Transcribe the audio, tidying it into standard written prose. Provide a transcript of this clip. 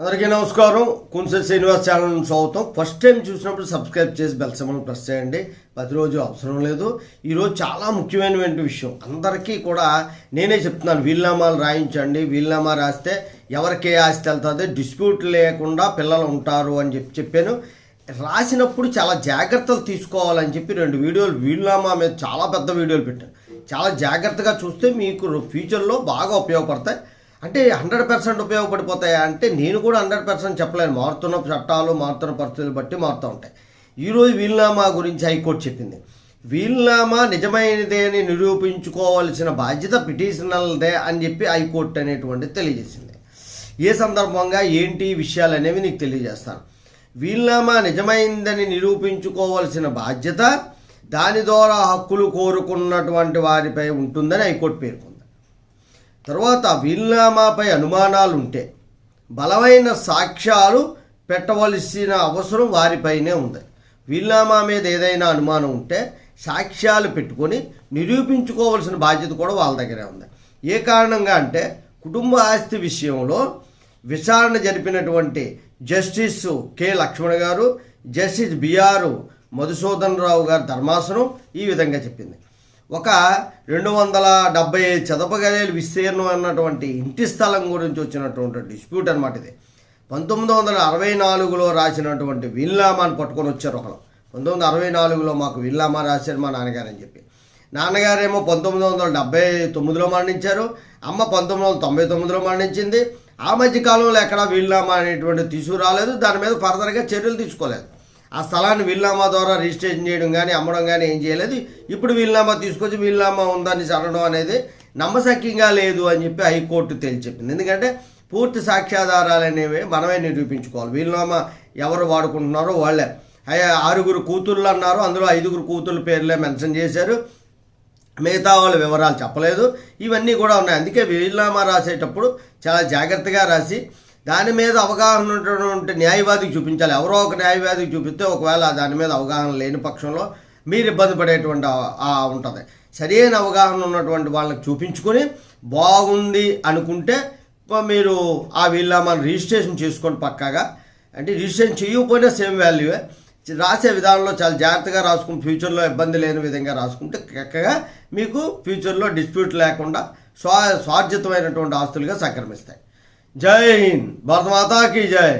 అందరికీ నమస్కారం. కున్సె శ్రీనివాస్ ఛానల్ నుంచి స్వాగతం. ఫస్ట్ టైం చూసినప్పుడు సబ్స్క్రైబ్ చేసి బెల్ సింబల్ ప్రెస్ చేయండి. ప్రతిరోజు అవసరం లేదు. ఈరోజు చాలా ముఖ్యమైనటువంటి విషయం అందరికీ కూడా నేనే చెప్తున్నాను. వీలునామాలు రాయించండి. వీలునామా రాస్తే ఎవరికే ఆస్తి వెళ్తుంది, డిస్ప్యూట్ లేకుండా పిల్లలు ఉంటారు అని చెప్పాను. రాసినప్పుడు చాలా జాగ్రత్తలు తీసుకోవాలని చెప్పి 2 వీడియోలు వీలునామా మీద చాలా పెద్ద వీడియోలు పెట్టాను. చాలా జాగ్రత్తగా చూస్తే మీకు ఫ్యూచర్లో బాగా ఉపయోగపడతాయి. అంటే 100% ఉపయోగపడిపోతాయా అంటే నేను కూడా 100% చెప్పలేను. మారుతున్న చట్టాలు, మారుతున్న పరిస్థితులు బట్టి మారుతూ ఉంటాయి. ఈరోజు వీలునామా గురించి హైకోర్టు చెప్పింది. వీలునామా నిజమైనదే అని నిరూపించుకోవాల్సిన బాధ్యత పిటిషనర్దే అని చెప్పి హైకోర్టు అనేటువంటిది తెలియజేసింది. ఏ సందర్భంగా ఏంటి విషయాలు అనేవి నీకు తెలియజేస్తాను. వీలునామా నిజమైందని నిరూపించుకోవాల్సిన బాధ్యత దాని ద్వారా హక్కులు కోరుకున్నటువంటి వారిపై ఉంటుందని హైకోర్టు పేర్కొంది. తర్వాత వీలునామాపై అనుమానాలు ఉంటే బలమైన సాక్ష్యాలు పెట్టవలసిన అవసరం వారిపైనే ఉంది. వీలునామా మీద ఏదైనా అనుమానం ఉంటే సాక్ష్యాలు పెట్టుకొని నిరూపించుకోవాల్సిన బాధ్యత కూడా వాళ్ళ దగ్గరే ఉంది. ఏ కారణంగా అంటే కుటుంబ ఆస్తి విషయంలో విచారణ జరిపినటువంటి జస్టిస్ కె లక్ష్మణ్ గారు, జస్టిస్ బిఆర్ మధుసూదన్ రావు గారి ధర్మాసనం ఈ విధంగా చెప్పింది. ఒక 275 చదరపు గజాల విస్తీర్ణం అన్నటువంటి ఇంటి స్థలం గురించి వచ్చినటువంటి డిస్ప్యూట్ అనమాట ఇది. 1964లో రాసినటువంటి వీలునామాను పట్టుకొని వచ్చారు ఒకరు. 1964లో మాకు వీలునామా రాశారు మా నాన్నగారు అని చెప్పి. నాన్నగారేమో 1979లో మరణించారు. అమ్మ 1999లో మరణించింది. ఆ మధ్యకాలంలో ఎక్కడా వీలునామా అనేటువంటి తీసుకురాలేదు. దాని మీద ఫర్దర్గా చర్యలు తీసుకోలేదు. ఆ స్థలాన్ని వీలునామా ద్వారా రిజిస్ట్రేషన్ చేయడం కానీ అమ్మడం కానీ ఏం చేయలేదు. ఇప్పుడు వీలునామా తీసుకొచ్చి వీలునామా ఉందని అనడం అనేది నమ్మశక్యంగా లేదు అని చెప్పి హైకోర్టు తేల్చెప్పింది. ఎందుకంటే పూర్తి సాక్ష్యాధారాలు అనేవి మనమే నిరూపించుకోవాలి. వీలునామా ఎవరు వాడుకుంటున్నారో వాళ్ళే. 6 కూతుళ్ళు అన్నారు, అందులో 5 కూతుళ్ళ పేర్లే మెన్షన్ చేశారు. మిగతా వాళ్ళ వివరాలు చెప్పలేదు. ఇవన్నీ కూడా ఉన్నాయి. అందుకే వీలునామా రాసేటప్పుడు చాలా జాగ్రత్తగా రాసి దాని మీద అవగాహన ఉన్నటువంటి న్యాయవాదికి చూపించాలి. ఎవరో ఒక న్యాయవాదికి చూపిస్తే ఒకవేళ దాని మీద అవగాహన లేని పక్షంలో మీరు ఇబ్బంది పడేటువంటి ఉంటుంది. సరైన అవగాహన ఉన్నటువంటి వాళ్ళకి చూపించుకొని బాగుంది అనుకుంటే మీరు ఆ వీలునామాను రిజిస్ట్రేషన్ చేసుకోండి పక్కాగా. అంటే రిజిస్ట్రేషన్ చేయకపోయినా సేమ్ వాల్యూవే. రాసే విధానంలో చాలా జాగ్రత్తగా రాసుకుని ఫ్యూచర్లో ఇబ్బంది లేని విధంగా రాసుకుంటే చక్కగా మీకు ఫ్యూచర్లో డిస్ప్యూట్ లేకుండా స్వార్జితమైనటువంటి ఆస్తులుగా సంక్రమిస్తాయి. జై హింద్. భారత మాతా కీ జై.